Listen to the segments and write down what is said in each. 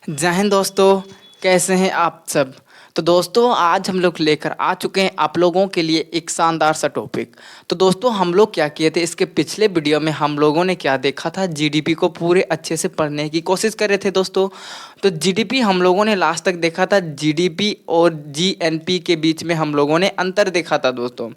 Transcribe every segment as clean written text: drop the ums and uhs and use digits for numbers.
जय हिंद दोस्तों, कैसे हैं आप सब। तो दोस्तों आज हम लोग लेकर आ चुके हैं आप लोगों के लिए एक शानदार सा टॉपिक। तो दोस्तों हम लोग क्या किए थे, इसके पिछले वीडियो में हम लोगों ने क्या देखा था, जीडीपी को पूरे अच्छे से पढ़ने की कोशिश कर रहे थे दोस्तों। तो जीडीपी हम लोगों ने लास्ट तक देखा था, जीडीपी और जीएनपी के बीच में हम लोगों ने अंतर देखा था दोस्तों।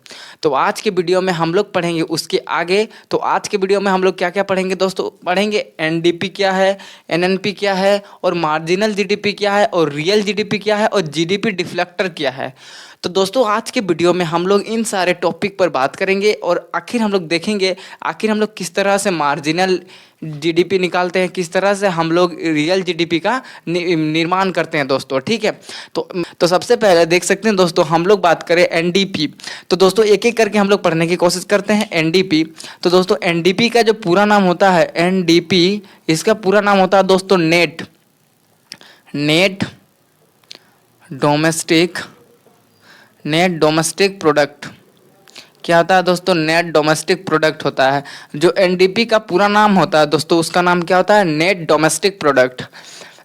तो आज के वीडियो में हम लोग पढ़ेंगे उसके आगे। तो आज के वीडियो में हम लोग क्या क्या पढ़ेंगे दोस्तों, पढ़ेंगे एनडीपी क्या है, एनएनपी क्या है, और मार्जिनल जीडीपी क्या है, और रियल जीडीपी क्या है, और जीडीपी डिफ्लेक्टर क्या है। तो दोस्तों आज के वीडियो में हम लोग इन सारे टॉपिक पर बात करेंगे और आखिर हम लोग देखेंगे आखिर हम लोग किस तरह से मार्जिनल जीडीपी निकालते हैं, किस तरह से हम लोग रियल जीडीपी का निर्माण करते हैं दोस्तों। ठीक है, तो सबसे पहले देख सकते हैं दोस्तों, हम लोग बात करें एनडीपी। तो दोस्तों एक एक करके हम लोग पढ़ने की कोशिश करते हैं एनडीपी। तो दोस्तों एनडीपी का जो पूरा नाम होता है एनडीपी, इसका पूरा नाम होता है दोस्तों नेट डोमेस्टिक प्रोडक्ट। क्या होता है दोस्तों, नेट डोमेस्टिक प्रोडक्ट होता है। जो एनडीपी का पूरा नाम होता है दोस्तों, उसका नाम क्या होता है, नेट डोमेस्टिक प्रोडक्ट।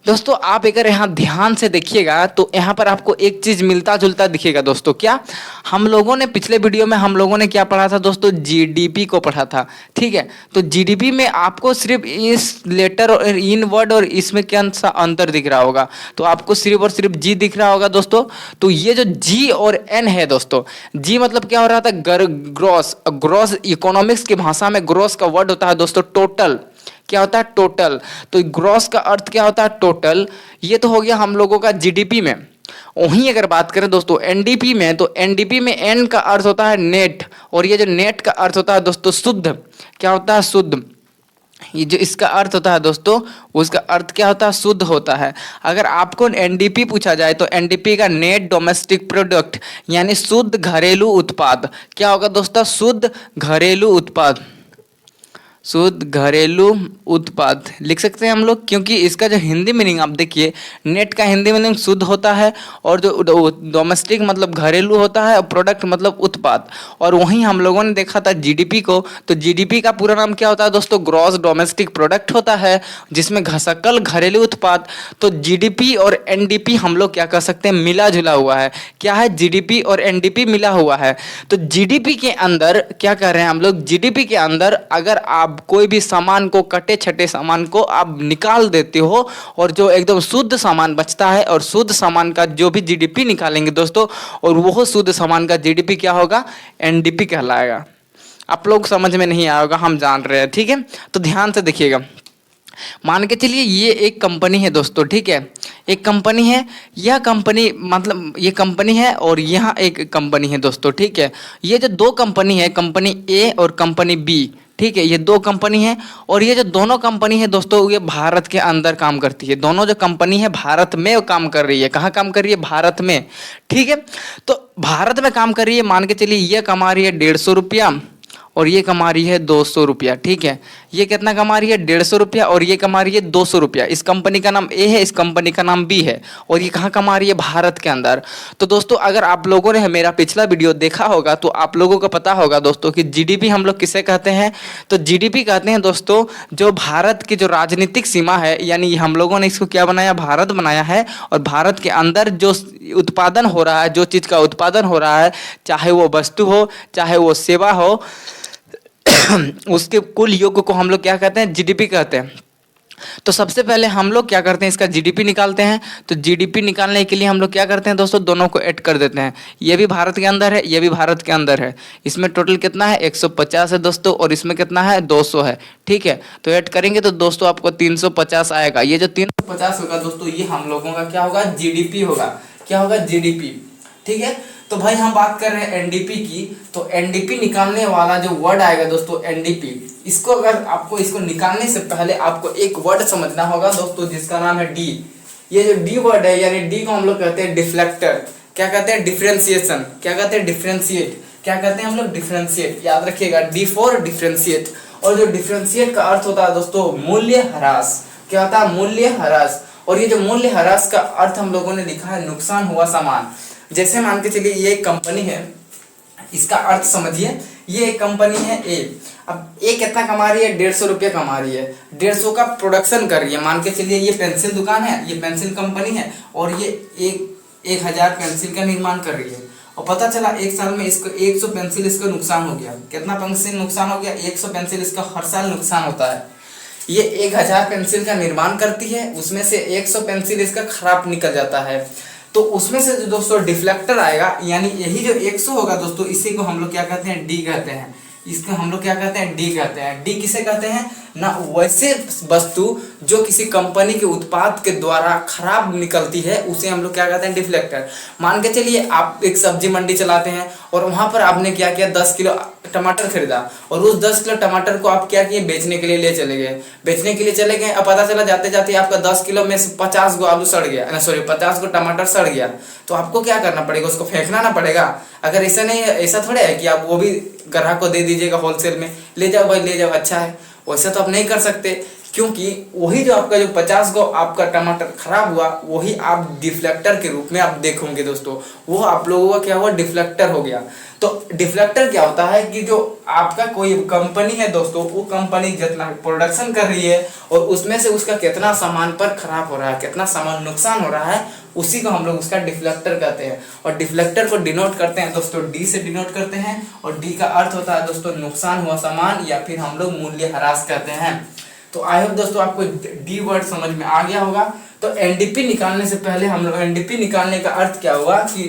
दोस्तों आप अगर यहाँ ध्यान से देखिएगा तो यहाँ पर आपको एक चीज़ मिलता जुलता दिखेगा दोस्तों। क्या, हम लोगों ने पिछले वीडियो में हम लोगों ने क्या पढ़ा था दोस्तों, जीडीपी को पढ़ा था। ठीक है, तो जीडीपी में आपको सिर्फ इस लेटर और इन वर्ड और इसमें क्या सा अंतर दिख रहा होगा, तो आपको सिर्फ और सिर्फ जी दिख रहा होगा दोस्तों। तो ये जो जी और एन है दोस्तों, जी मतलब क्या हो रहा था, ग्रॉस इकोनॉमिक्स की भाषा में ग्रॉस का वर्ड होता है दोस्तों टोटल। क्या होता है, टोटल। तो ग्रॉस का अर्थ क्या होता है, टोटल। ये तो हो गया हम लोगों का जीडीपी में। वहीं अगर बात करें दोस्तों एनडीपी में, तो एनडीपी में एन का अर्थ होता है नेट, और ये जो नेट का अर्थ होता है दोस्तों शुद्ध। क्या होता है, शुद्ध। ये जो इसका अर्थ होता है दोस्तों, उसका अर्थ क्या होता है, शुद्ध होता है। अगर आपको एनडीपी पूछा जाए तो एनडीपी का नेट डोमेस्टिक प्रोडक्ट यानी शुद्ध घरेलू उत्पाद क्या होगा दोस्तों, शुद्ध घरेलू उत्पाद लिख सकते हैं हम लोग, क्योंकि इसका जो हिंदी मीनिंग आप देखिए, नेट का हिंदी मीनिंग शुद्ध होता है, और जो डोमेस्टिक मतलब घरेलू होता है, और प्रोडक्ट मतलब उत्पाद। और वहीं हम लोगों ने देखा था जीडीपी को, तो जीडीपी का पूरा नाम क्या होता है दोस्तों, ग्रॉस डोमेस्टिक प्रोडक्ट होता है, जिसमें सकल घरेलू उत्पाद। तो जीडीपी और एनडीपी हम लोग क्या कर सकते हैं, मिला जुला हुआ है। क्या है, जीडीपी और एनडीपी मिला हुआ है। तो जीडीपी के अंदर क्या कर रहे हैं हम लोग, जीडीपी के अंदर अगर आप कोई भी सामान को, कटे छटे सामान को आप निकाल देते हो, और जो एकदम शुद्ध सामान बचता है, और शुद्ध सामान का जो भी जीडीपी निकालेंगे दोस्तों, और वो शुद्ध सामान का जीडीपी क्या होगा, एनडीपी कहलाएगा। आप लोग समझ में नहीं आएगा, हम जान रहे हैं। ठीक है, तो ध्यान से देखिएगा। मान के चलिए ये एक कंपनी है दोस्तों। ठीक है, एक कंपनी है, यह कंपनी मतलब ये कंपनी है, और यहाँ एक कंपनी है दोस्तों। ठीक है, ये जो दो कंपनी है, कंपनी ए और कंपनी बी, ठीक है, ये दो कंपनी है, और ये जो दोनों कंपनी है दोस्तों, ये भारत के अंदर काम करती है। दोनों जो कंपनी है भारत में काम कर रही है। कहाँ काम कर रही है, भारत में। ठीक है, तो भारत में काम कर रही है। मान के चलिए ये कमा रही है 150 रुपया, और ये कमा रही है 200 रुपया। ठीक है, ये कितना कमा रही है, 150 रुपया, और ये कमा रही है 200 रुपया। इस कंपनी का नाम ए है, इस कंपनी का नाम बी है, और ये कहाँ कमा रही है, भारत के अंदर। तो दोस्तों अगर आप लोगों ने मेरा पिछला वीडियो देखा होगा तो आप लोगों को पता होगा दोस्तों कि जीडीपी हम लोग किसे कहते हैं। तो जीडीपी कहते हैं दोस्तों जो भारत की जो राजनीतिक सीमा है, यानी हम लोगों ने इसको क्या बनाया, भारत बनाया है, और भारत के अंदर जो उत्पादन हो रहा है, जो चीज़ का उत्पादन हो रहा है, चाहे वो वस्तु हो, चाहे वो सेवा हो, उसके कुल योग को हम लोग क्या कहते हैं, जीडीपी कहते हैं। तो सबसे पहले हम लोग क्या करते हैं, इसका जीडीपी निकालते हैं। तो जीडीपी निकालने के लिए हम लोग क्या करते हैं दोस्तों, दोनों को ऐड कर देते हैं। ये भी भारत के अंदर है, ये भी भारत के अंदर है। इसमें टोटल कितना है, 150 है दोस्तों, और इसमें कितना है, 200 है। ठीक है, तो ऐड करेंगे तो दोस्तों आपको 350 आएगा। ये जो 350 होगा दोस्तों, ये हम लोगों का क्या होगा, जीडीपी होगा। क्या होगा, जीडीपी। ठीक है, तो भाई हम बात कर रहे हैं एनडीपी की। तो एनडीपी निकालने वाला जो वर्ड आएगा दोस्तों, एनडीपी, इसको अगर आपको इसको निकालने से पहले आपको एक वर्ड समझना होगा दोस्तों, जिसका नाम है डी। ये जो डी वर्ड है, यानी डी को हम लोग कहते हैं डिफ्लेक्टर। क्या कहते हैं, डिफरेंशिएशन। क्या कहते हैं, डिफरेंशिएट। क्या कहते हैं हम लोग, डिफरेंशिएट। याद रखिएगा, डी फॉर डिफरेंशिएट। और जो डिफरेंशिएट का अर्थ होता है दोस्तों, मूल्य ह्रास। क्या होता है, मूल्य ह्रास। और ये जो मूल्य ह्रास का अर्थ हम लोगों ने लिखा है, नुकसान हुआ सामान। जैसे मान के चलिए ये एक कंपनी है, इसका अर्थ समझिए, ये एक कंपनी है ए। अब ये कितना कमा रही है, 150 रुपये कमा रही है, 150 का प्रोडक्शन कर रही है। मान के चलिए ये पेंसिल दुकान है, ये पेंसिल कंपनी है, और ये 1000 पेंसिल का निर्माण कर रही है, और पता चला एक साल में इसको 100 पेंसिल इसको नुकसान हो गया। कितना पेंसिल नुकसान हो गया, 100 पेंसिल इसका हर साल नुकसान होता है। ये 1000 पेंसिल का निर्माण करती है, उसमें से 100 पेंसिल इसका खराब निकल जाता है, तो उसमें से जो दोस्तों डिफ्लेक्टर आएगा, यानी यही जो 100 होगा दोस्तों, इसी को हम लोग क्या कहते हैं, डी कहते हैं। इसको हम लोग क्या कहते हैं, डी कहते हैं। डी किसे कहते हैं ना, वैसे वस्तु जो किसी कंपनी के उत्पाद के द्वारा खराब निकलती है उसे हम लोग क्या कहते हैं, डिफ्लेक्टर। मान के चलिए आप एक सब्जी मंडी चलाते हैं और वहां पर आपने क्या किया, 10 किलो टमाटर खरीदा, और उस 10 किलो टमाटर को आप क्या किए, बेचने के लिए ले चले गए। बेचने के लिए चले गए, अब पता चला जाते जाते आपका 10 किलो में से 50 गो आलू सड़ गया, सॉरी 50 गो टमाटर सड़ गया, तो आपको क्या करना पड़ेगा, उसको फेंकना ना पड़ेगा। अगर ऐसा नहीं है, ऐसा थोड़ा है कि आप वो भी ग्राहक को दे दीजिएगा होलसेल में, ले जाओ भाई ले जाओ, अच्छा है, वैसा तो आप नहीं कर सकते, क्योंकि वही जो आपका जो 50 गो आपका टमाटर खराब हुआ, वही आप डिफ्लेक्टर के रूप में आप देखोगे दोस्तों, वो आप लोगों का क्या हुआ, डिफ्लेक्टर हो गया। तो डिफ्लेक्टर क्या होता है कि जो आपका कोई कंपनी है दोस्तों, वो कंपनी जितना प्रोडक्शन कर रही है और उसमें से उसका कितना सामान पर खराब हो रहा है, कितना सामान नुकसान हो रहा है, उसी को हम लोग उसका डिफ्लेक्टर कहते हैं। और डिफ्लेक्टर को डिनोट करते हैं दोस्तों, डी से डिनोट करते हैं, और डी का अर्थ होता है दोस्तों नुकसान हुआ सामान, या फिर हम लोग मूल्य ह्रास कहते हैं। तो आई होप दोस्तों आपको डी वर्ड समझ में आ गया होगा। तो एनडीपी निकालने से पहले हम लोग, एनडीपी निकालने का अर्थ क्या हुआ कि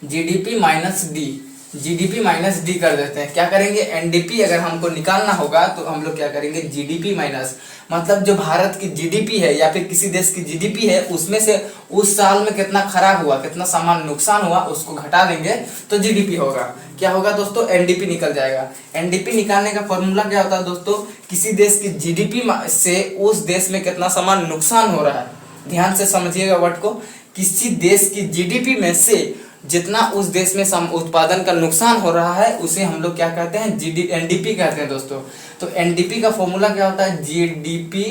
GDP minus D, GDP minus D कर देते हैं। क्या करेंगे, एनडीपी अगर हमको निकालना होगा तो हम लोग क्या करेंगे, जीडीपी माइनस, मतलब जो भारत की जीडीपी है या फिर किसी देश की जीडीपी है, उसमें से उस साल में कितना खराब हुआ, कितना सामान नुकसान हुआ, उसको घटा देंगे तो जीडीपी होगा। क्या होगा दोस्तों, एनडीपी निकल जाएगा। एनडीपी निकालने का फॉर्मूला क्या होता है दोस्तों, किसी देश की जीडीपी से उस देश में कितना सामान नुकसान हो रहा है, ध्यान से समझिएगा वर्ड को, किसी देश की जीडीपी में से जितना उस देश में उत्पादन का नुकसान हो रहा है, उसे हम लोग क्या कहते हैं, एनडीपी कहते हैं दोस्तों। तो एनडीपी का फॉर्मूला क्या होता है, जीडीपी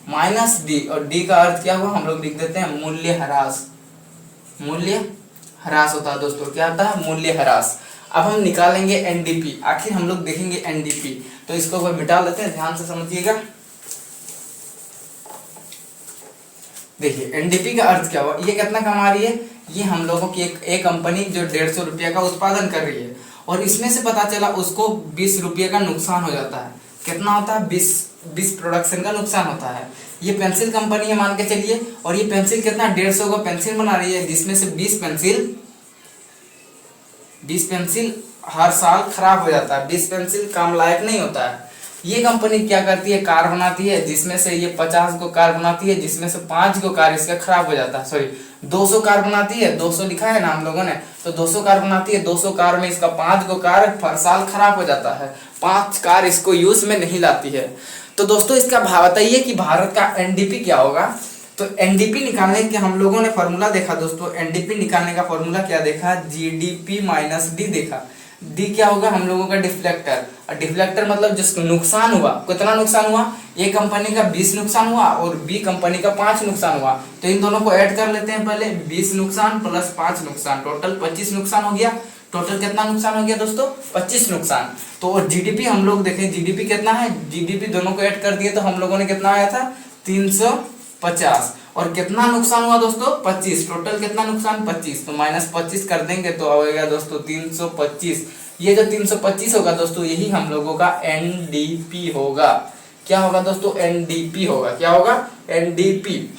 माइनस डी, और डी का अर्थ क्या हुआ, हम लोग लिख देते हैं मूल्य ह्रास। मूल्य ह्रास होता है दोस्तों, क्या होता है, मूल्य ह्रास। अब हम निकालेंगे एनडीपी, आखिर हम लोग देखेंगे एनडीपी, तो इसको मिटा लेते हैं, ध्यान से समझिएगा। देखिए एनडीपी का अर्थ क्या हुआ, ये कितना कमा रही है, ये हम लोगों की एक कंपनी जो 150 रुपये का उत्पादन कर रही है, और इसमें से पता चला उसको 20 रुपये का नुकसान हो जाता है। कितना होता है, 20 प्रोडक्शन का नुकसान होता है। ये पेंसिल कंपनी है मान के चलिए, और ये पेंसिल कितना 150 का पेंसिल बना रही है, जिसमें से 20 पेंसिल हर साल खराब हो जाता है, 20 पेंसिल काम लायक नहीं होता है। ये कंपनी क्या करती है, कार बनाती है, जिसमें से ये 50 को कार बनाती है, जिसमें से 5 को कार इसका खराब हो जाता है, सॉरी 200 कार बनाती है, 200 लिखा है ना हम लोगों ने, तो 200 कार बनाती है, 200 कार में इसका 5 को कार हर साल खराब हो जाता है, 5 कार इसको यूज में नहीं लाती है। तो दोस्तों इसका भाव बताइए कि भारत का एनडीपी क्या होगा। तो एनडीपी निकालने के हम लोगों ने फॉर्मूला देखा दोस्तों, एनडीपी निकालने का फॉर्मूला क्या देखा, जीडीपी माइनस डी देखा। डी क्या होगा, हम लोगों का डिफ्लेक्टर, और डिफ्लेक्टर मतलब जिसको नुकसान हुआ, कितना नुकसान हुआ, ए कंपनी का 20 नुकसान हुआ और बी कंपनी का 5 नुकसान हुआ, तो इन दोनों को ऐड कर लेते हैं पहले, 20 नुकसान प्लस 5 नुकसान, टोटल 25 नुकसान हो गया। टोटल कितना नुकसान हो गया दोस्तों, 25 नुकसान। तो और जीडीपी हम लोग देखें, जीडीपी कितना है, जीडीपी दोनों को ऐड कर दिए तो हम लोगों ने कितना आया था, 350, और कितना नुकसान हुआ दोस्तों, 25, टोटल कितना नुकसान, 25, तो माइनस 25 कर देंगे तो आएगा दोस्तों 325। ये जो 325 होगा दोस्तों, यही हम लोगों का एनडीपी होगा। क्या होगा दोस्तों, एनडीपी होगा। क्या होगा, एनडीपी।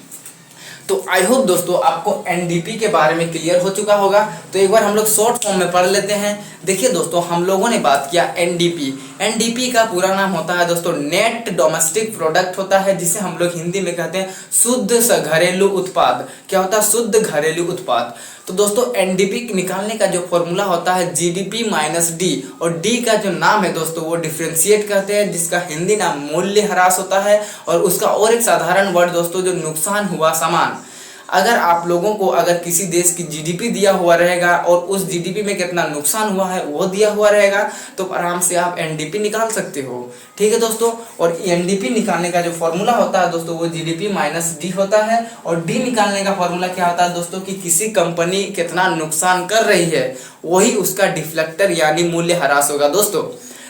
तो आई होप दोस्तों आपको एनडीपी के बारे में क्लियर हो चुका होगा। तो एक बार हम लोग शॉर्ट फॉर्म में पढ़ लेते हैं। देखिए दोस्तों, हम लोगों ने बात किया एनडीपी। एनडीपी का पूरा नाम होता है दोस्तों नेट डोमेस्टिक प्रोडक्ट होता है, जिसे हम लोग हिंदी में कहते हैं शुद्ध घरेलू उत्पाद। क्या होता है, शुद्ध घरेलू उत्पाद। तो दोस्तों एनडीपी निकालने का जो फॉर्मूला होता है जीडीपी माइनस डी, और डी का जो नाम है दोस्तों वो डिफरेंशिएट कहते हैं, जिसका हिंदी नाम मूल्य ह्रास होता है। और उसका और एक साधारण वर्ड दोस्तों जो नुकसान हुआ सामान। अगर आप लोगों को अगर किसी देश की जीडीपी दिया हुआ रहेगा और उस जीडीपी में कितना नुकसान हुआ है वो दिया हुआ रहेगा, तो आराम से आप एनडीपी निकाल सकते हो। ठीक है दोस्तों, और एनडीपी निकालने का जो फॉर्मूला होता है दोस्तों वो जीडीपी माइनस डी होता है। और डी निकालने का फॉर्मूला क्या होता है दोस्तों, कि किसी कंपनी कितना नुकसान कर रही है वही उसका डिफ्लेक्टर यानी मूल्य ह्रास होगा दोस्तों।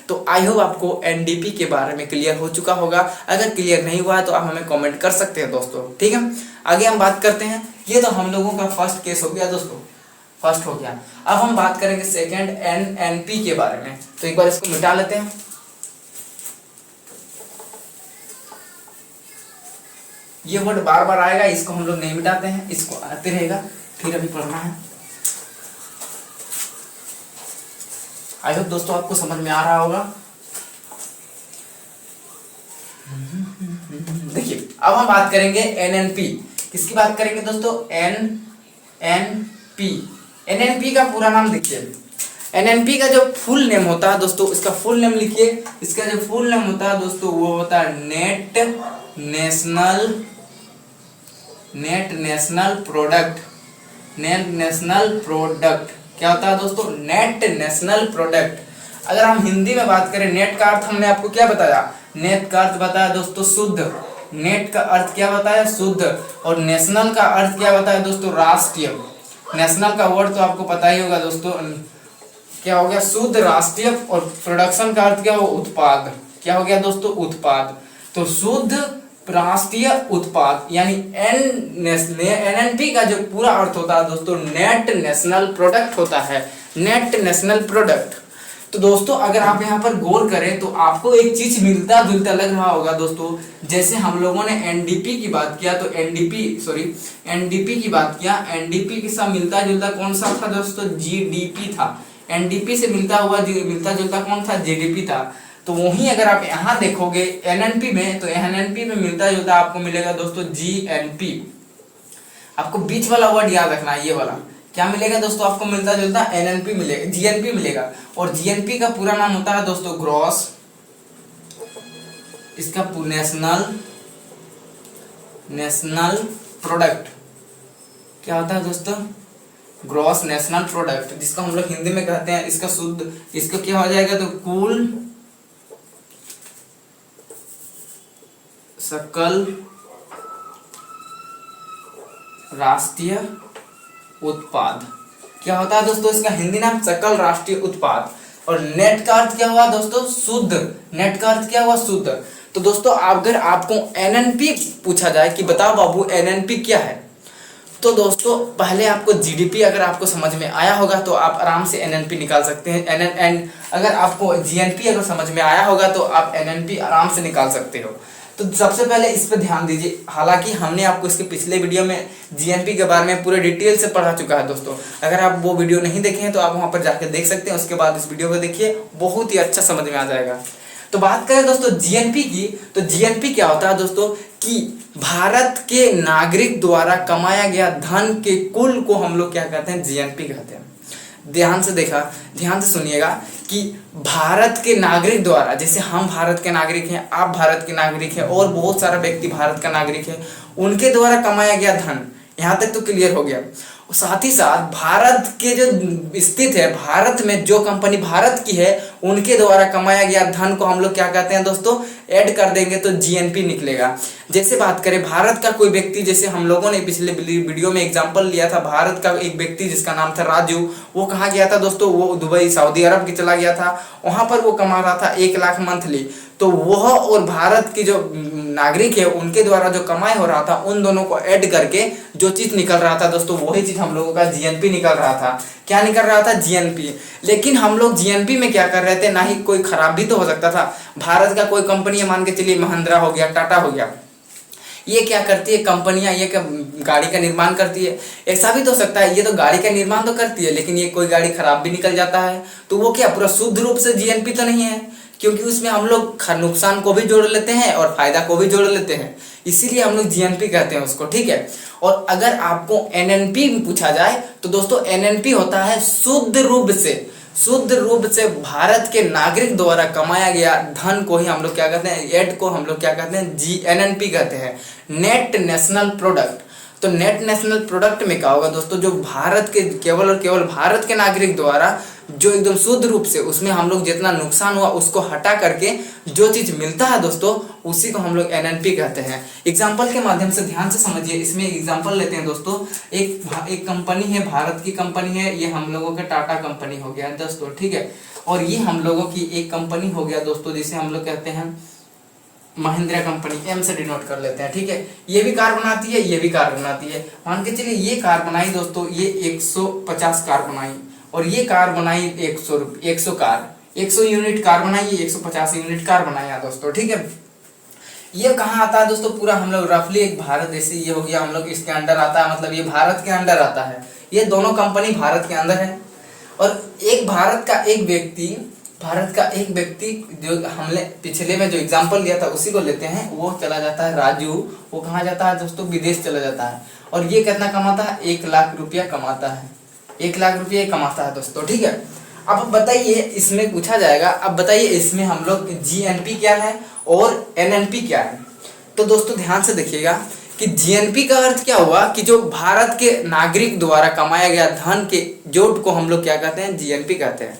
तो आई होप आपको एनडीपी के बारे में क्लियर हो चुका होगा। अगर क्लियर नहीं हुआ है तो आप हमें कमेंट कर सकते हैं दोस्तों, ठीक है। आगे हम बात करते हैं, ये तो हम लोगों का फर्स्ट केस हो गया दोस्तों, फर्स्ट हो गया। अब हम बात करेंगे सेकंड एनएनपी के बारे में। तो एक बार इसको मिटा लेते हैं। ये वर्ड बार बार आएगा, इसको हम लोग नहीं मिटाते हैं, इसको आते रहेगा, फिर अभी पढ़ना है। आई होप दोस्तों आपको समझ में आ रहा होगा। देखिए अब हम बात करेंगे एनएनपी। किसकी बात करेंगे दोस्तों? एनएनपी। एनएनपी का पूरा नाम देखिए। एनएनपी का जो फुल नेम होता है दोस्तों, इसका फुल नेम लिखिए। इसका जो फुल नेम होता है दोस्तों वो होता है net national product. Net national product क्या होता है दोस्तों? Net national product. अगर हम हिंदी में बात करें, नेट का अर्थ हमने आपको क्या बताया? नेट का अर्थ बताया दोस्तों शुद्ध। नेट का अर्थ क्या बताया? शुद्ध। और नेशनल का अर्थ क्या बताया दोस्तों? राष्ट्रीय। नेशनल का वर्ड तो आपको पता ही होगा दोस्तों, क्या हो गया? शुद्ध, राष्ट्रीय। और प्रोडक्शन का अर्थ क्या हो? उत्पाद। क्या हो गया दोस्तों? उत्पाद। तो शुद्ध राष्ट्रीय उत्पाद यानी एनएनपी का जो पूरा अर्थ होता है दोस्तों नेट नेशनल प्रोडक्ट होता है। Net national product. तो दोस्तों अगर आप यहाँ पर गौर करें तो आपको एक चीज मिलता जुलता लग रहा होगा दोस्तों। जैसे हम लोगों ने एनडीपी की बात किया तो एनडीपी की बात किया, एनडीपी के साथ मिलता जुलता कौन सा था दोस्तों? जीडीपी था। एनडीपी से मिलता जुलता कौन था? जीडीपी था। तो वहीं अगर आप यहाँ देखोगे एनएनपी में, तो एनएनपी में मिलता जुलता आपको मिलेगा दोस्तों जीएनपी। आपको बीच वाला वर्ड याद रखना है, ये वाला क्या मिलेगा दोस्तों? आपको मिलता जुलता एनएनपी मिलेगा, जीएनपी मिलेगा। और जीएनपी का पूरा नाम होता है दोस्तों ग्रॉस, इसका नेशनल प्रोडक्ट। क्या होता है दोस्तों? ग्रॉस नेशनल प्रोडक्ट, जिसको हम लोग हिंदी में कहते हैं, इसका शुद्ध, इसका क्या हो जाएगा? तो कुल सकल राष्ट्रीय उत्पाद। क्या होता है दोस्तों? इसका हिंदी नाम सकल राष्ट्रीय उत्पाद। और नेट का अर्थ क्या हुआ दोस्तों? शुद्ध। नेट का अर्थ क्या हुआ? शुद्ध। तो दोस्तों अगर आपको एनएनपी पूछा जाए कि बताओ बाबू एनएनपी क्या है, तो दोस्तों पहले आपको जीडीपी अगर आपको समझ में आया होगा तो आप आराम से एनएनपी निकाल सकते हैं। अगर आपको जीएनपी अगर समझ में आया होगा तो आप एनएनपी आराम से निकाल सकते हो। तो सबसे पहले इस पर ध्यान दीजिए। हालांकि हमने आपको इसके पिछले वीडियो में जीएनपी के बारे में पूरे डिटेल से पढ़ा चुका है दोस्तों। अगर आप वो वीडियो नहीं देखे हैं तो आप वहां पर जाकर देख सकते हैं। उसके बाद इस वीडियो को देखिए, बहुत ही अच्छा समझ में आ जाएगा। तो बात करें दोस्तों जीएनपी की, तो जीएनपी क्या होता है दोस्तों कि भारत के नागरिक द्वारा कमाया गया धन के कुल को हम लोग क्या कहते हैं? जीएनपी कहते हैं। ध्यान से सुनिएगा कि भारत के नागरिक द्वारा, जैसे हम भारत के नागरिक हैं, आप भारत के नागरिक हैं और बहुत सारा व्यक्ति भारत का नागरिक है, उनके द्वारा कमाया गया धन, यहाँ तक तो क्लियर हो गया। साथ ही साथ भारत के जो स्थित है, भारत में जो कंपनी भारत की है, उनके द्वारा कमाया गया धन को हम लोग क्या कहते हैं दोस्तों? ऐड कर देंगे तो जीएनपी निकलेगा। जैसे बात करें भारत का कोई व्यक्ति, जैसे हम लोगों ने पिछले वीडियो में एग्जांपल लिया था, भारत का एक व्यक्ति जिसका नाम था राजू, वो कहाँ गया था दोस्तों? वो दुबई, सऊदी अरब की चला गया था। वहां पर वो कमा रहा था 1 लाख मंथली। तो वह और भारत की जो नागरिक है उनके द्वारा जो कमाई हो रहा था, उन दोनों को ऐड करके जो चीज निकल रहा था दोस्तों, वही चीज हम लोगों का जीएनपी निकल रहा था। क्या निकल रहा था? जीएनपी। लेकिन हम लोग जीएनपी में क्या कर रहे थे? ना ही कोई खराब भी तो हो सकता था। भारत का कोई कंपनी मान के चलिए, महिंद्रा हो गया, टाटा हो गया, ये क्या करती है कंपनियां? ये क्या गाड़ी का निर्माण करती है? ऐसा भी तो हो सकता है ये तो गाड़ी का निर्माण तो करती है, लेकिन ये कोई गाड़ी खराब भी निकल जाता है, तो वो क्या पूरा शुद्ध रूप से जीएनपी तो नहीं है, क्योंकि उसमें हम लोग नुकसान को भी जोड़ लेते हैं और फायदा को भी जोड़ लेते हैं, इसीलिए हम लोग जीएनपी कहते हैं उसको, ठीक है। और अगर आपको एनएनपी पूछा जाए तो दोस्तों एनएनपी होता है शुद्ध रूप से भारत के नागरिक द्वारा कमाया गया धन को ही हम लोग क्या कहते हैं? ऐड को हम लोग क्या कहते हैं? एनएनपी कहते हैं, नेट नेशनल प्रोडक्ट। तो नेट नेशनल प्रोडक्ट में क्या होगा दोस्तों, जो भारत के केवल और केवल भारत के नागरिक द्वारा जो एकदम शुद्ध रूप से उसमें हम लोग जितना नुकसान हुआ उसको हटा करके जो चीज़ मिलता है दोस्तों, उसी को हम लोग एनएनपी कहते हैं। एग्जाम्पल के माध्यम से ध्यान से समझिए, इसमें एग्जाम्पल लेते हैं दोस्तों। एक कंपनी है, भारत की कंपनी है, ये हम लोगों का टाटा कंपनी हो गया दोस्तों, ठीक है। और ये हम लोगों की एक कंपनी हो गया दोस्तों जिसे हम लोग कहते हैं महिंद्रा कंपनी, एम से डिनोट कर लेते हैं, ठीक है। ये भी कार बनाती है, ये भी कार बनाती है। मान के चलिए ये कार बनाई दोस्तों, ये 150 कार बनाई, और ये कार बनाई 100 कार, 100 यूनिट कार बनाई, 150 यूनिट कार बनाया दोस्तों, ठीक है। ये कहाँ आता है दोस्तों, पूरा हम लोग रफली एक भारत जैसे ये हो गया, हम लोग इसके अंडर आता है, मतलब ये भारत के अंडर आता है। ये दोनों कंपनी भारत के अंदर है। और एक भारत का एक व्यक्ति जो हमने पिछले में जो एग्जांपल लिया था उसी को लेते हैं, वो चला जाता है राजू, वो कहाँ जाता है दोस्तों, विदेश चला जाता है। और ये कितना कमाता है, 1 लाख रुपया कमाता है, 1 लाख रुपये कमाता है दोस्तों, ठीक है। अब बताइए, इसमें पूछा जाएगा, अब बताइए इसमें हम लोग जीएनपी क्या है और एनएनपी क्या है। तो दोस्तों ध्यान से देखिएगा कि जीएनपी का अर्थ क्या हुआ कि जो भारत के नागरिक द्वारा कमाया गया धन के जोड़ को हम लोग क्या कहते हैं, जीएनपी कहते हैं।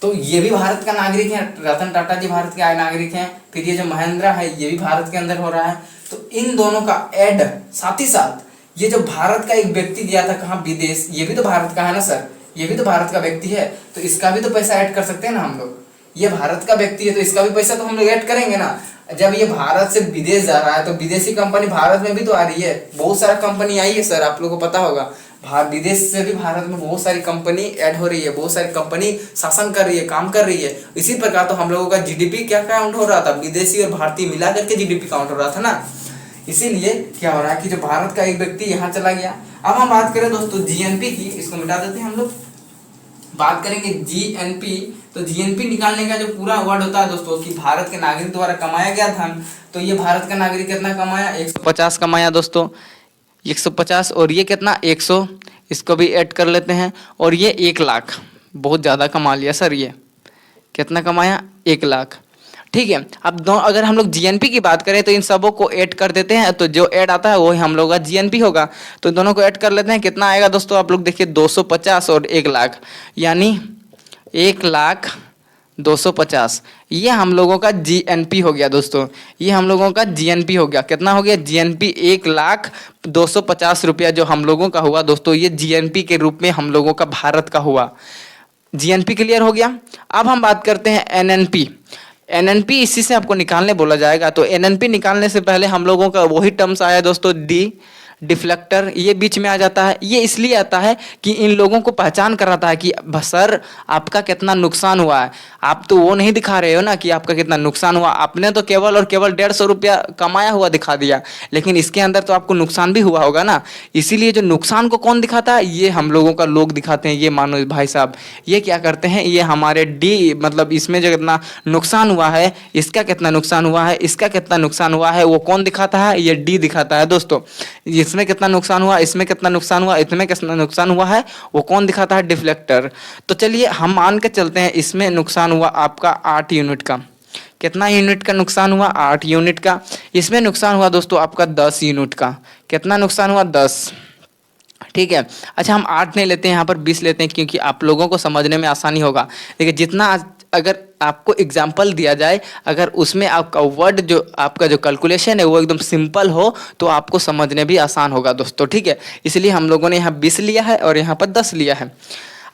तो ये भी भारत का नागरिक है, रतन टाटा जी भारत के आए नागरिक हैं। फिर ये जो महिंद्रा है ये भी भारत के अंदर हो रहा है। तो इन दोनों का ऐड साथ ही साथ ये जो भारत का एक व्यक्ति गया था कहाँ, विदेश, ये भी तो भारत का है ना सर, ये भी तो भारत का व्यक्ति है, तो इसका भी तो पैसा ऐड कर सकते हैं ना हम लोग। ये भारत का व्यक्ति है तो इसका भी पैसा तो हम लोग ऐड करेंगे ना। जब ये भारत से विदेश जा रहा है तो विदेशी कंपनी भारत में भी तो आ रही है, बहुत सारा कंपनी आई है सर, आप लोगों को पता होगा। विदेश से भी भारत में बहुत सारी कंपनी ऐड हो रही है, बहुत सारी कंपनी शासन कर रही है, काम कर रही है। इसी प्रकार तो हम लोगों का जीडीपी क्या काउंट हो रहा था, विदेशी और भारतीय मिला करके जीडीपी काउंट हो रहा था ना। इसीलिए क्या हो रहा है कि जो भारत का एक व्यक्ति यहाँ चला गया। अब हम बात करें दोस्तों जीएनपी की, इसको मिटा देते हैं हम लोग, बात करेंगे जीएनपी। तो जीएनपी निकालने का जो पूरा वर्ड होता है दोस्तों कि भारत के नागरिक द्वारा कमाया गया धन, तो ये भारत का नागरिक कितना कमाया, 150 कमाया दोस्तों, 150। और ये कितना, 100, इसको भी ऐड कर लेते हैं। और ये 1 लाख, बहुत ज़्यादा कमा लिया सर, ये कितना कमाया, 1 लाख, ठीक है। अब अगर हम लोग जीएनपी की बात करें तो इन सबों को ऐड कर देते हैं, तो जो ऐड आता है वही हम लोग का जीएनपी होगा। तो दोनों को ऐड कर लेते हैं, कितना आएगा दोस्तों, आप लोग देखिए 250 और 1 लाख, यानी 1,250,000, ये हम लोगों का जीएनपी हो गया दोस्तों। ये हम लोगों का जीएनपी हो गया, कितना हो गया, जीएनपी 1,250,000 रुपया जो हम लोगों का हुआ दोस्तों, ये जीएनपी के रूप में हम लोगों का भारत का हुआ। जीएनपी क्लियर हो गया। अब हम बात करते हैं एनएनपी। एनएनपी इसी से आपको निकालने बोला जाएगा। तो एनएनपी निकालने से पहले हम लोगों का वही टर्म्स आया दोस्तों, डिफ्लेक्टर, ये बीच में आ जाता है। ये इसलिए आता है कि इन लोगों को पहचान कराता है कि सर आपका कितना नुकसान हुआ है। आप तो वो नहीं दिखा रहे हो ना कि आपका कितना नुकसान हुआ, आपने तो केवल और केवल 150 रुपया कमाया हुआ दिखा दिया, लेकिन इसके अंदर तो आपको नुकसान भी हुआ होगा ना। इसीलिए जो नुकसान को कौन दिखाता है, ये हम लोगों का लोग दिखाते हैं। ये मानो भाई साहब ये क्या करते हैं, ये हमारे मतलब इसमें जो कितना नुकसान हुआ है, इसका कितना नुकसान हुआ है, इसका कितना नुकसान हुआ है, वो कौन दिखाता है, ये डी दिखाता है दोस्तों। इसमें कितना नुकसान हुआ, इसमें कितना नुकसान हुआ, इसमें कितना नुकसान हुआ है, वो कौन दिखाता है, डिफ्लेक्टर। तो चलिए हम मान के चलते हैं इसमें नुकसान हुआ आपका 8 यूनिट का। कितना यूनिट का नुकसान हुआ, 8 यूनिट का। इसमें नुकसान हुआ दोस्तों आपका 10 यूनिट का। कितना नुकसान हुआ, 10, ठीक है। अच्छा हम 8 नहीं लेते हैं, यहाँ पर 20 लेते हैं, क्योंकि आप लोगों को समझने में आसानी होगा। देखिए जितना अगर आपको एग्जाम्पल दिया जाए, अगर उसमें आपका वर्ड जो आपका जो कैलकुलेशन है वो एकदम सिंपल हो तो आपको समझने भी आसान होगा दोस्तों, ठीक है। इसलिए हम लोगों ने यहाँ 20 लिया है और यहाँ पर 10 लिया है।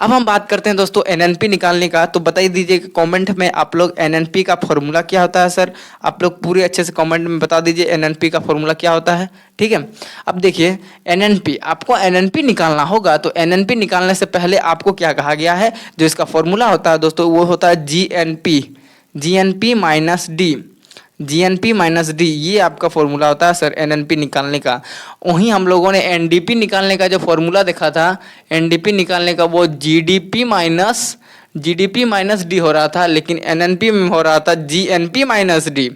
अब हम बात करते हैं दोस्तों एनएनपी निकालने का। तो बता दीजिए कमेंट में आप लोग एनएनपी का फॉर्मूला क्या होता है सर, आप लोग पूरे अच्छे से कमेंट में बता दीजिए एनएनपी का फॉर्मूला क्या होता है, ठीक है। अब देखिए एनएनपी, आपको एनएनपी निकालना होगा तो एनएनपी निकालने से पहले आपको क्या कहा गया है, जो इसका फॉर्मूला होता है दोस्तों वो होता है GNP minus D, GNP minus D, ये आपका फॉर्मूला होता है सर एनएनपी निकालने का। वहीं हम लोगों ने एनडीपी निकालने का जो फॉर्मूला देखा था, एनडीपी निकालने का वो जीडीपी माइनस डी हो रहा था, लेकिन एनएनपी में हो रहा था जीएनपी माइनस डी।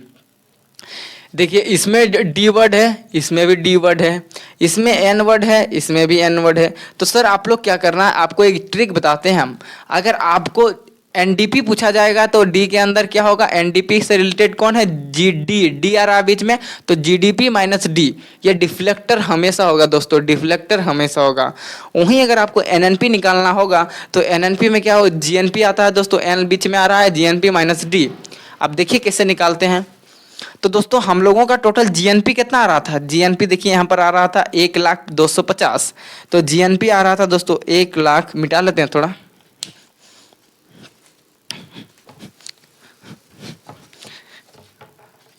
देखिए इसमें डी वर्ड है, इसमें भी डी वर्ड है, इसमें एन वर्ड है, इसमें भी एन वर्ड है। तो सर आप लोग क्या करना है, आपको एक ट्रिक बताते हैं हम। अगर आपको एनडीपी पूछा जाएगा तो डी के अंदर क्या होगा, एनडीपी से रिलेटेड कौन है, जीडी, डी आ रहा है बीच में, तो जीडीपी माइनस डी, ये डिफ्लेक्टर हमेशा होगा दोस्तों, डिफ्लेक्टर हमेशा होगा। वहीं अगर आपको एनएनपी निकालना होगा तो एनएनपी में क्या हो, जीएनपी आता है दोस्तों, एन बीच में आ रहा है, जीएनपी माइनस डी। अब देखिए कैसे निकालते हैं। तो दोस्तों हम लोगों का टोटल जीएनपी कितना आ रहा था, जीएनपी देखिए यहाँ पर आ रहा था 1,02,50, तो जीएनपी आ रहा था दोस्तों 1,00,000, मिटा लेते हैं थोड़ा,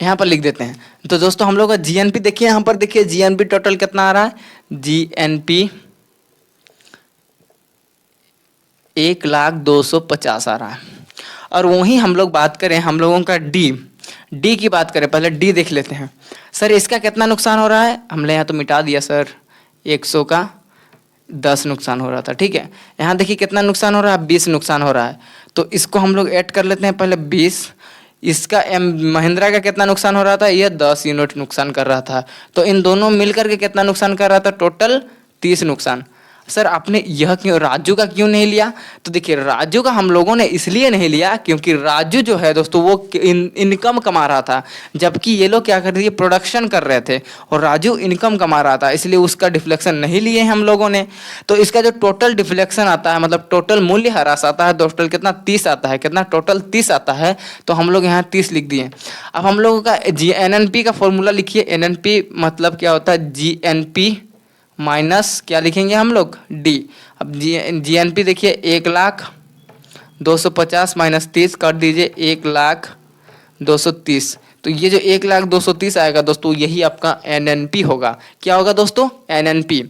यहाँ पर लिख देते हैं। तो दोस्तों हम लोग का जीएनपी देखिए, यहाँ पर देखिए जीएनपी टोटल कितना आ रहा है, जीएनपी 1,02,50 आ रहा है। और वहीं हम लोग बात करें हम लोगों का डी की बात करें, पहले डी देख लेते हैं। सर इसका कितना नुकसान हो रहा है, हमने यहाँ तो मिटा दिया सर, 100 का 10 नुकसान हो रहा था, ठीक है। यहाँ देखिए कितना नुकसान हो रहा है, 20 नुकसान हो रहा है। तो इसको हम लोग ऐड कर लेते हैं पहले 20। इसका महिंद्रा का कितना नुकसान हो रहा था, ये 10 यूनिट नुकसान कर रहा था। तो इन दोनों मिलकर के कितना नुकसान कर रहा था, टोटल 30 नुकसान। सर आपने यह क्यों, राजू का क्यों नहीं लिया, तो देखिए राजू का हम लोगों ने इसलिए नहीं लिया क्योंकि राजू जो है दोस्तों वो इनकम कमा रहा था, जबकि ये लोग क्या कर रहे थे, प्रोडक्शन कर रहे थे, और राजू इनकम कमा रहा था, इसलिए उसका डिफ्लेक्शन नहीं लिए हम लोगों ने। तो इसका जो टोटल डिफ्लेक्शन आता है, मतलब टोटल मूल्य ह्रास आता है, टोटल कितना 30 आता है, कितना टोटल 30 आता है, तो हम लोग यहाँ 30 लिख दिए। अब हम लोगों का एनएनपी का फॉर्मूला लिखिए, एनएनपी मतलब क्या होता है, जीएनपी माइनस क्या लिखेंगे हम लोग, डी। अब जीएनपी देखिए 1,02,50 माइनस 30 कर दीजिए, 1,02,30। तो ये जो 1,02,30 आएगा दोस्तों, यही आपका एनएनपी होगा। क्या होगा दोस्तों, एनएनपी।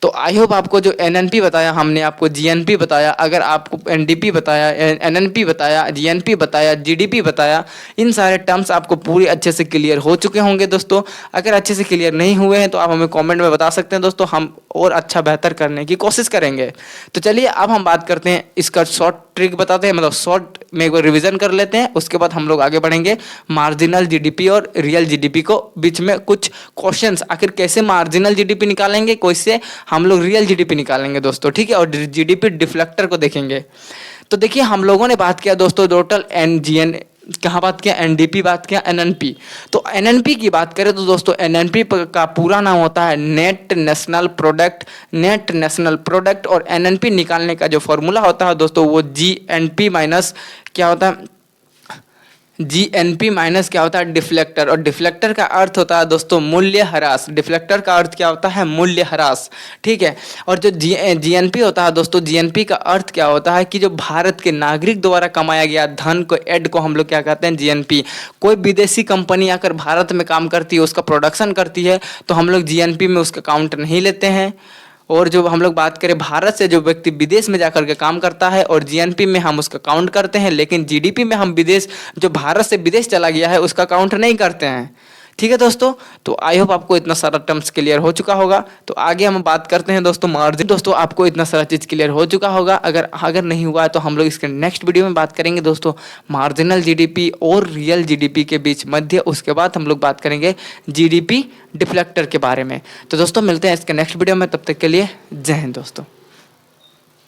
तो आई होप आपको जो एनएनपी बताया, हमने आपको जीएनपी बताया, अगर आपको एनडीपी बताया, एनएनपी बताया, जीएनपी बताया, जीडीपी बताया, इन सारे टर्म्स आपको पूरी अच्छे से क्लियर हो चुके होंगे दोस्तों। अगर अच्छे से क्लियर नहीं हुए हैं तो आप हमें कमेंट में बता सकते हैं दोस्तों, हम और अच्छा बेहतर करने की कोशिश करेंगे। तो चलिए अब हम बात करते हैं, इसका शॉर्ट ट्रिक बताते हैं, मतलब शॉर्ट में एक बार रिविजन कर लेते हैं, उसके बाद हम लोग आगे बढ़ेंगे। मार्जिनल जीडीपी और रियल जीडीपी को बीच में कुछ क्वेश्चंस, आखिर कैसे मार्जिनल जीडीपी निकालेंगे, कैसे हम लोग रियल जीडीपी निकालेंगे दोस्तों, ठीक है। और जीडीपी डिफ्लेक्टर को देखेंगे। तो देखिए हम लोगों ने बात किया दोस्तों टोटल एनजीएन, कहाँ बात किया, एनडीपी बात किया, एनएनपी। तो एनएनपी की बात करें तो दोस्तों एनएनपी का पूरा नाम होता है net national product, net national product. और एनएनपी निकालने का जो फॉर्मूला होता है दोस्तों वो जीएनपी माइनस क्या होता है, जीएनपी माइनस क्या होता है, डिफ्लेक्टर। और डिफ्लेक्टर का अर्थ होता है दोस्तों मूल्य ह्रास, डिफ्लेक्टर का अर्थ क्या होता है, मूल्य ह्रास, ठीक है। और जो जीएनपी होता है दोस्तों, जीएनपी का अर्थ क्या होता है कि जो भारत के नागरिक द्वारा कमाया गया धन को, एड को हम लोग क्या कहते हैं, जीएनपी। कोई विदेशी कंपनी आकर भारत में काम करती है, उसका प्रोडक्शन करती है, तो हम लोग जीएनपी में उसका काउंट नहीं लेते हैं। और जो हम लोग बात करें भारत से जो व्यक्ति विदेश में जाकर के काम करता है, और जीएनपी में हम उसका काउंट करते हैं, लेकिन जीडीपी में हम विदेश, जो भारत से विदेश चला गया है उसका काउंट नहीं करते हैं, ठीक है दोस्तों। तो आई होप आपको इतना सारा टर्म्स क्लियर हो चुका होगा। तो आगे हम बात करते हैं दोस्तों मार्जिन। दोस्तों आपको इतना सारा चीज़ क्लियर हो चुका होगा, अगर नहीं हुआ है तो हम लोग इसके नेक्स्ट वीडियो में बात करेंगे दोस्तों मार्जिनल जीडीपी और रियल जीडीपी के बीच मध्य। उसके बाद हम लोग बात करेंगे जीडीपी डिफ्लेक्टर के बारे में। तो दोस्तों मिलते हैं इसके नेक्स्ट वीडियो में, तब तक के लिए जय हिंद दोस्तों।